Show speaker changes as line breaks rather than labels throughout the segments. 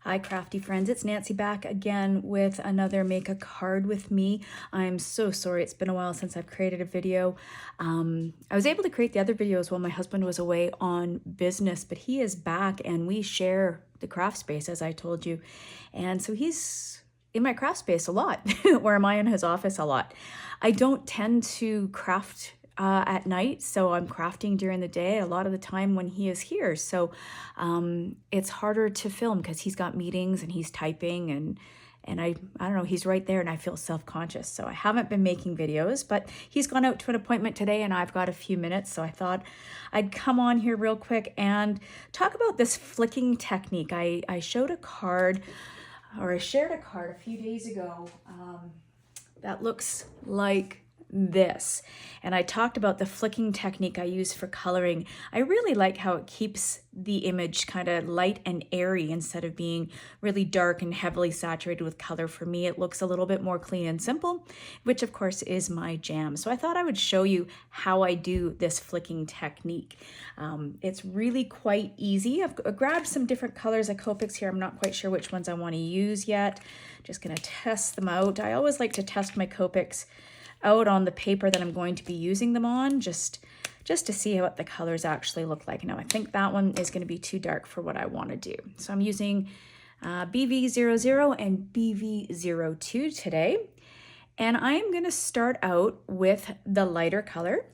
Hi crafty friends, it's Nancy back again with another make a card with me. I'm so sorry, it's been a while since I've created a video. I was able to create the other videos while my husband was away on business, but he is back and we share the craft space, as I told you. And so he's in my craft space a lot, or am I in his office a lot? I don't tend to craft at night, so I'm crafting during the day a lot of the time when he is here. So it's harder to film because he's got meetings and he's typing and I don't know, he's right there and I feel self-conscious. So I haven't been making videos, but he's gone out to an appointment today and I've got a few minutes. So I thought I'd come on here real quick and talk about this flicking technique. I showed a card, or I shared a card a few days ago that looks like this. And I talked about the flicking technique I use for coloring. I really like how it keeps the image kind of light and airy instead of being really dark and heavily saturated with color. For me, it looks a little bit more clean and simple, which of course is my jam. So I thought I would show you how I do this flicking technique. It's really quite easy. I've grabbed some different colors of Copics here. I'm not quite sure which ones I want to use yet. Just going to test them out. I always like to test my Copics out on the paper that I'm going to be using them on, just to see what the colors actually look like. Now I think that one is going to be too dark for what I want to do. So I'm using BV00 and BV02 today. And I'm going to start out with the lighter color.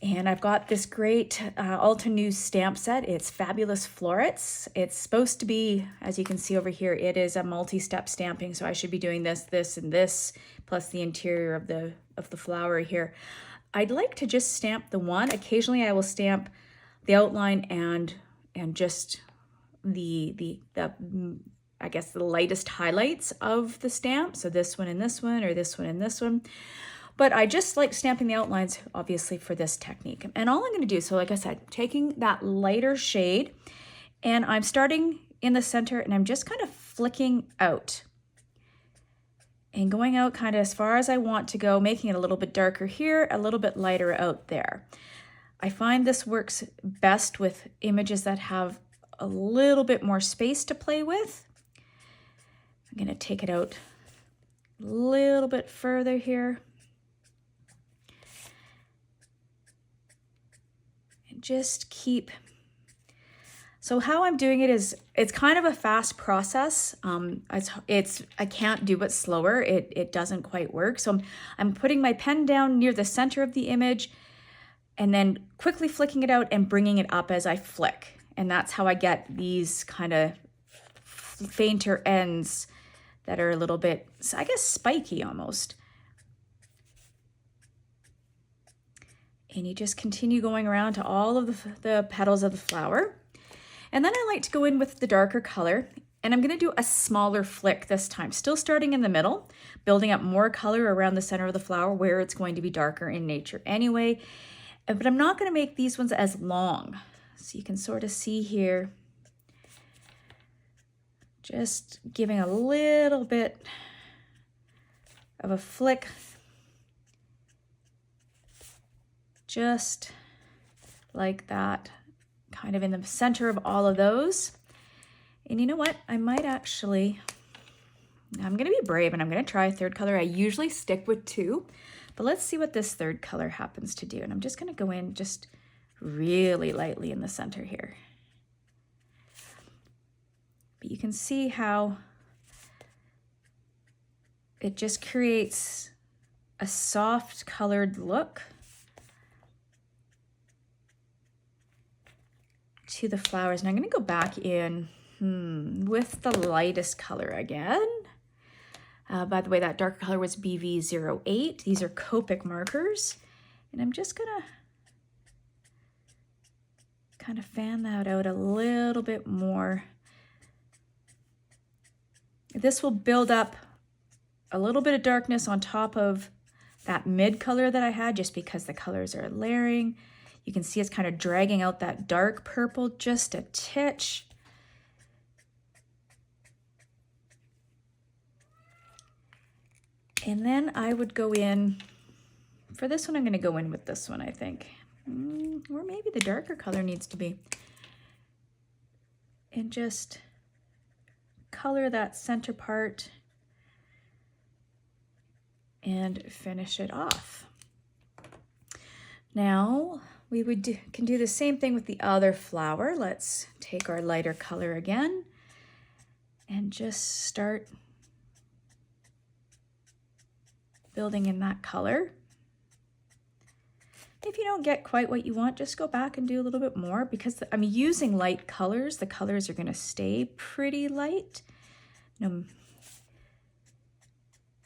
And I've got this great Alta News stamp set. It's Fabulous Florets. It's supposed to be, as you can see over here, it is a multi-step stamping. So I should be doing this, this, and this, plus the interior of the flower here. I'd like to just stamp the one. Occasionally I will stamp the outline and just the I guess the lightest highlights of the stamp. So this one and this one, or this one and this one. But I just like stamping the outlines, obviously, for this technique. And all I'm going to do, so like I said, taking that lighter shade, and I'm starting in the center, and I'm just kind of flicking out. And going out kind of as far as I want to go, making it a little bit darker here, a little bit lighter out there. I find this works best with images that have a little bit more space to play with. I'm going to take it out a little bit further here. Just keep, so how I'm doing it is, it's kind of a fast process. I can't do it slower. It doesn't quite work. So I'm putting my pen down near the center of the image and then quickly flicking it out and bringing it up as I flick. And that's how I get these kind of fainter ends that are a little bit, I guess, spiky almost. And you just continue going around to all of the petals of the flower. And then I like to go in with the darker color, and I'm gonna do a smaller flick this time, still starting in the middle, building up more color around the center of the flower where it's going to be darker in nature anyway. But I'm not gonna make these ones as long. So you can sort of see here, just giving a little bit of a flick, just like that, kind of in the center of all of those. And you know what? I might actually, I'm gonna be brave and I'm gonna try a third color. I usually stick with two, but let's see what this third color happens to do. And I'm just gonna go in just really lightly in the center here. But you can see how it just creates a soft colored look to the flowers. And I'm going to go back in with the lightest color again. By the way, that darker color was BV08. These are Copic markers. And I'm just going to kind of fan that out a little bit more. This will build up a little bit of darkness on top of that mid color that I had, just because the colors are layering. You can see it's kind of dragging out that dark purple just a titch. And then I would go in, for this one I'm going to go in with this one, I think. Or maybe the darker color needs to be. And just color that center part and finish it off. Now we can do the same thing with the other flower. Let's take our lighter color again and just start building in that color. If you don't get quite what you want, just go back and do a little bit more, because I'm using light colors. The colors are going to stay pretty light,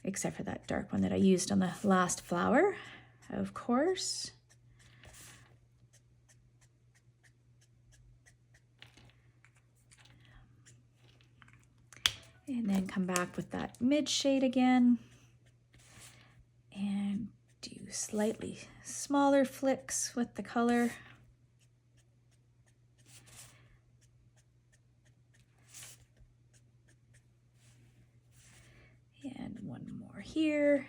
except for that dark one that I used on the last flower, of course. And then come back with that mid shade again and do slightly smaller flicks with the color. And one more here.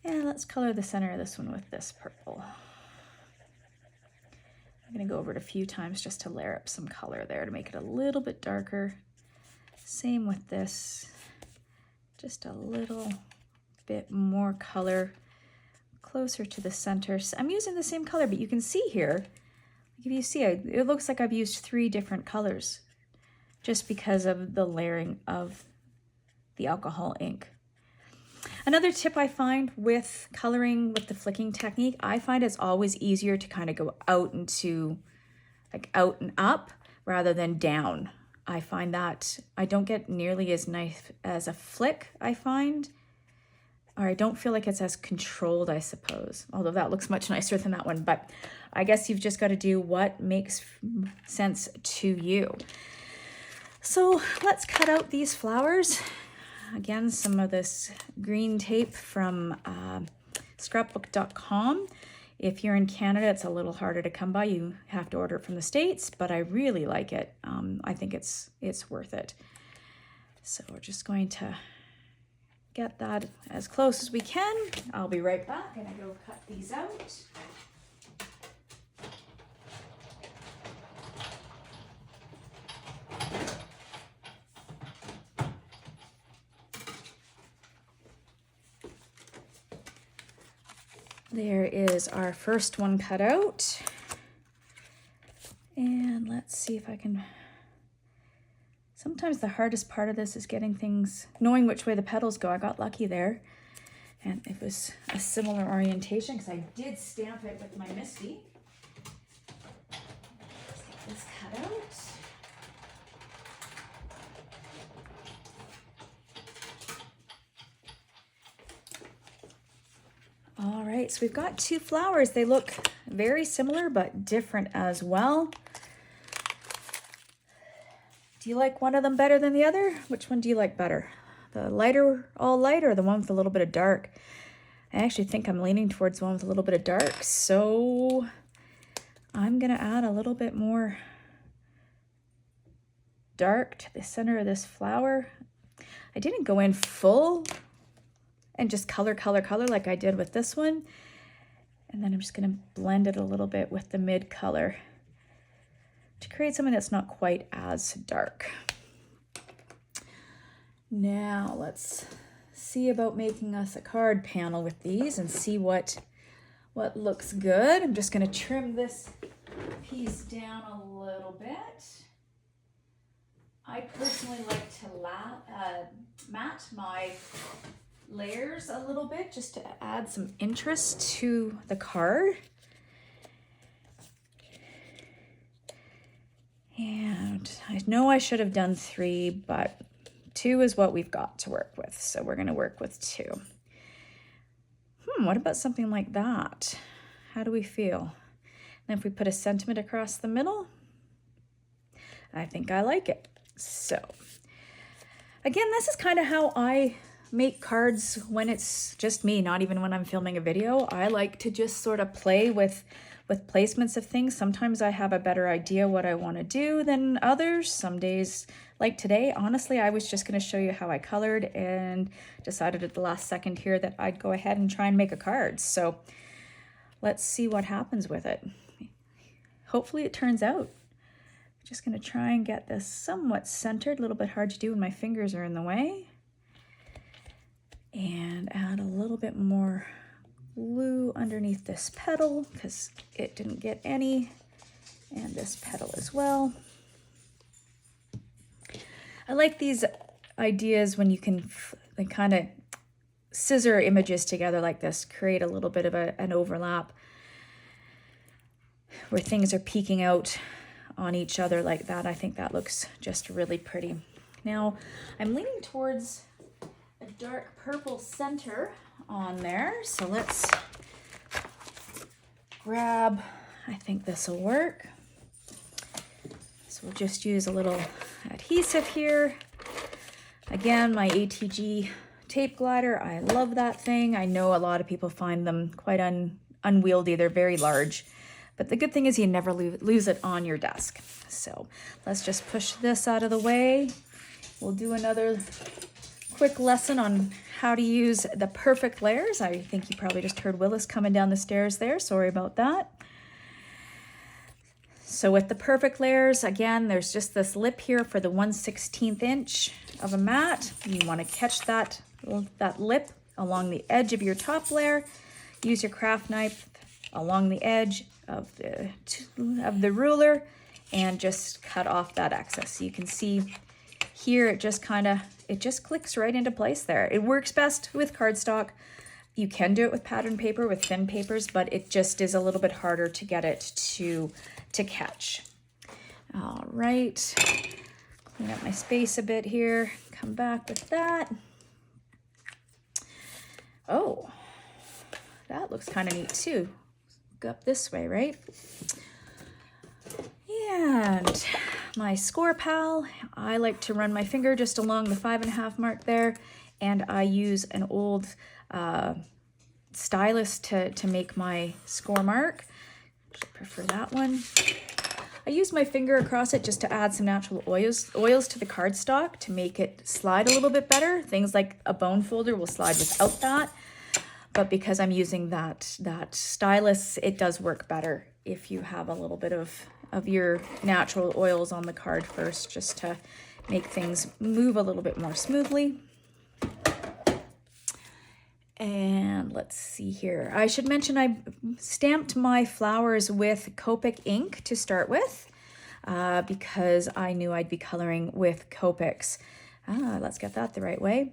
And let's color the center of this one with this purple. I'm going to go over it a few times just to layer up some color there to make it a little bit darker. Same with this, just a little bit more color closer to the center. So I'm using the same color, but you can see here, if you see, it looks like I've used 3 different colors just because of the layering of the alcohol ink. Another tip I find with coloring with the flicking technique, I find it's always easier to kind of go out into, like out and up rather than down. I find that I don't get nearly as nice as a flick, I find, or I don't feel like it's as controlled, I suppose, although that looks much nicer than that one. But I guess you've just got to do what makes sense to you. So let's cut out these flowers. Again, some of this green tape from scrapbook.com. If you're in Canada, it's a little harder to come by. You have to order it from the States, but I really like it. I think it's worth it. So we're just going to get that as close as we can. I'll be right back and I go cut these out. There is our first one cut out. And let's see if I can... Sometimes the hardest part of this is getting things, knowing which way the petals go. I got lucky there. And it was a similar orientation because I did stamp it with my Misty. Let's get this cut out. All right, so we've got 2 flowers. They look very similar, but different as well. Do you like one of them better than the other? Which one do you like better? The lighter, all light, or the one with a little bit of dark? I actually think I'm leaning towards the one with a little bit of dark, so I'm gonna add a little bit more dark to the center of this flower. I didn't go in full and just color like I did with this one. And then I'm just gonna blend it a little bit with the mid color to create something that's not quite as dark. Now let's see about making us a card panel with these and see what looks good. I'm just gonna trim this piece down a little bit. I personally like to mat my layers a little bit just to add some interest to the card. And I know I should have done 3, but 2 is what we've got to work with. So we're gonna work with 2. What about something like that? How do we feel? And if we put a sentiment across the middle, I think I like it. So again, this is kind of how I make cards when it's just me, not even when I'm filming a video. I like to just sort of play with placements of things. Sometimes I have a better idea what I want to do than others. Some days, like today, honestly, I was just going to show you how I colored and decided at the last second here that I'd go ahead and try and make a card. So let's see what happens with it. Hopefully it turns out just going to try and get this somewhat centered, a little bit hard to do when my fingers are in the way. And add a little bit more glue underneath this petal because it didn't get any, and this petal as well. I like these ideas when you can like kind of scissor images together like this, create a little bit of an overlap where things are peeking out on each other like that. I think that looks just really pretty. Now I'm leaning towards a dark purple center on there, so let's grab, I think this will work. So we'll just use a little adhesive here. Again, my ATG tape glider, I love that thing. I know a lot of people find them quite unwieldy. They're very large, but the good thing is you never lose it on your desk. So let's just push this out of the way. We'll do another quick lesson on how to use the perfect layers. I think you probably just heard Willis coming down the stairs there. Sorry about that. So with the perfect layers, again, there's just this lip here for the 1/16 inch of a mat. You want to catch that lip along the edge of your top layer. Use your craft knife along the edge of the ruler and just cut off that excess. So you can see here it just clicks right into place there. It works best with cardstock. You can do it with pattern paper, with thin papers, but it just is a little bit harder to get it to catch. All right, clean up my space a bit here, come back with that. Oh, that looks kind of neat too. Go up this way, right? And my score pal, I like to run my finger just along the 5.5 mark there, and I use an old stylus to make my score mark. I prefer that one. I use my finger across it just to add some natural oils to the cardstock to make it slide a little bit better. Things like a bone folder will slide without that, but because I'm using that stylus, it does work better if you have a little bit of your natural oils on the card first, just to make things move a little bit more smoothly. And let's see here. I should mention I stamped my flowers with Copic ink to start with because I knew I'd be coloring with Copics. Let's get that the right way.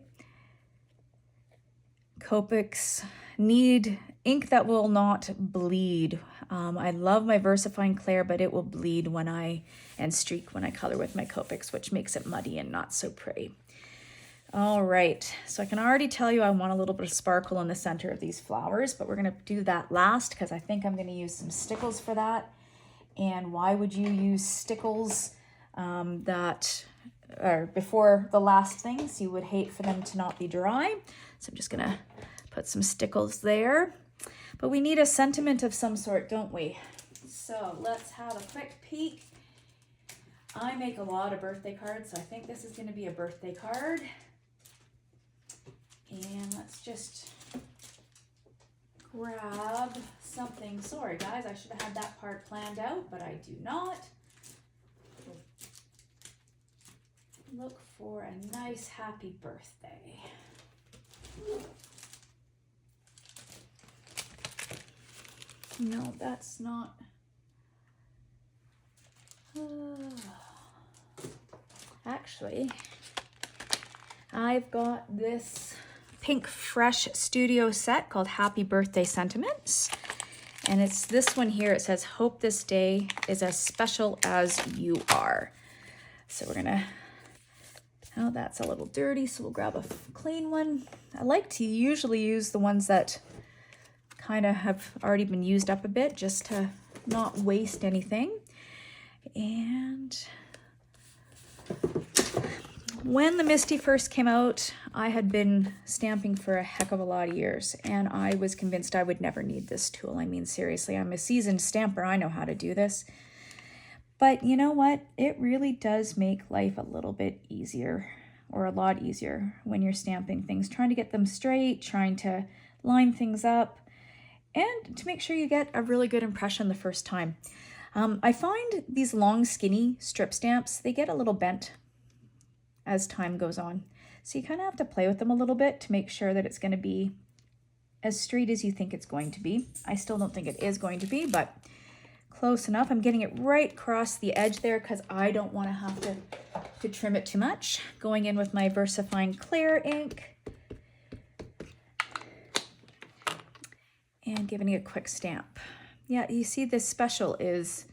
Copics need ink that will not bleed. I love my VersaFine Clair, but it will bleed and streak when I color with my Copics, which makes it muddy and not so pretty. All right, so I can already tell you I want a little bit of sparkle in the center of these flowers, but we're gonna do that last because I think I'm gonna use some stickles for that. And why would you use stickles before the last things? You would hate for them to not be dry. So I'm just gonna put some stickles there. But we need a sentiment of some sort, don't we? So let's have a quick peek. I make a lot of birthday cards, so I think this is gonna be a birthday card. And let's just grab something. Sorry guys, I should have had that part planned out, but I do not. Look for a nice happy birthday. No, that's not. Actually, I've got this Pink Fresh Studio set called Happy Birthday Sentiments. And it's this one here. It says, hope this day is as special as you are. So we're gonna, oh, that's a little dirty, so we'll grab a clean one. I like to usually use the ones that kind of have already been used up a bit just to not waste anything. And when the Misty first came out, I had been stamping for a heck of a lot of years, and I was convinced I would never need this tool. I mean, seriously, I'm a seasoned stamper. I know how to do this. But you know what? It really does make life a little bit easier, or a lot easier, when you're stamping things, trying to get them straight, trying to line things up, and to make sure you get a really good impression the first time. I find these long skinny strip stamps, they get a little bent as time goes on. So you kind of have to play with them a little bit to make sure that it's going to be as straight as you think it's going to be. I still don't think it is going to be, but close enough. I'm getting it right across the edge there because I don't want to have to trim it too much. Going in with my VersaFine clear ink and giving it a quick stamp. Yeah, you see this special is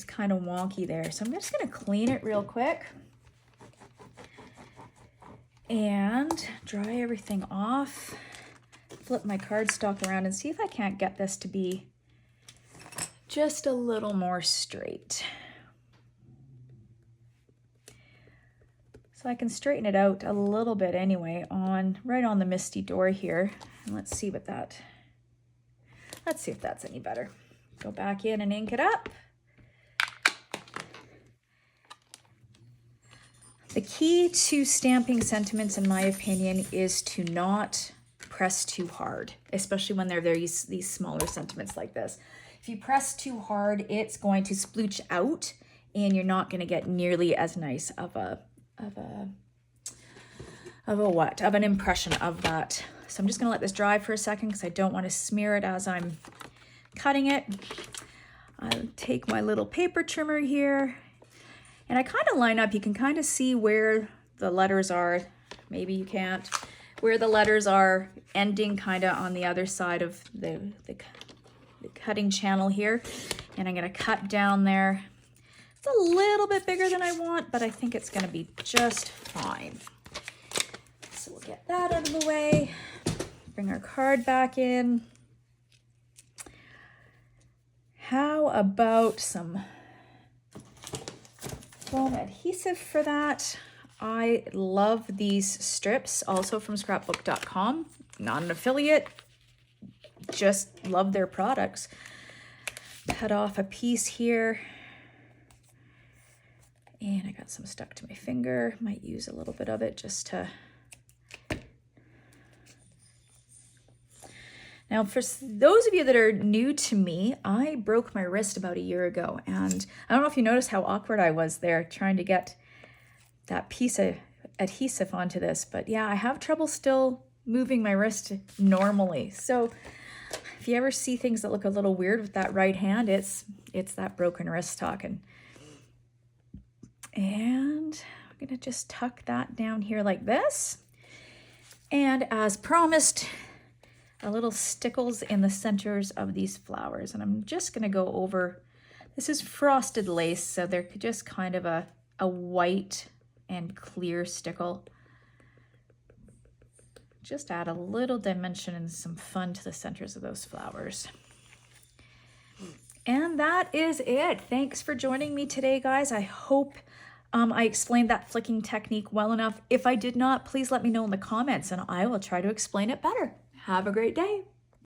kind of wonky there. So I'm just going to clean it real quick and dry everything off. Flip my cardstock around and see if I can't get this to be just a little more straight. So I can straighten it out a little bit anyway right on the misty door here. And let's see if that's any better. Go back in and ink it up. The key to stamping sentiments, in my opinion, is to not press too hard, especially when they're these smaller sentiments like this. If you press too hard, it's going to splooch out and you're not going to get nearly as nice of an impression of that. So I'm just going to let this dry for a second because I don't want to smear it as I'm cutting it. I'll take my little paper trimmer here and I kind of line up. You can kind of see where the letters are. Maybe you can't. Where the letters are ending kind of on the other side of the cutting channel here. And I'm going to cut down there. It's a little bit bigger than I want, but I think it's going to be just fine. So we'll get that out of the way. Bring our card back in. How about some foam adhesive for that? I love these strips, also from scrapbook.com. Not an affiliate, just love their products. Cut off a piece here. And I got some stuck to my finger. Might use a little bit of it just to... Now, for those of you that are new to me, I broke my wrist about a year ago. And I don't know if you noticed how awkward I was there trying to get that piece of adhesive onto this. But yeah, I have trouble still moving my wrist normally. So if you ever see things that look a little weird with that right hand, it's that broken wrist talking. And I'm gonna just tuck that down here like this. And as promised, a little stickles in the centers of these flowers. And I'm just gonna go over, this is frosted lace, so they're just kind of a white and clear stickle. Just add a little dimension and some fun to the centers of those flowers. And that is it. Thanks for joining me today, guys. I hope I explained that flicking technique well enough. If I did not, please let me know in the comments and I will try to explain it better. Have a great day.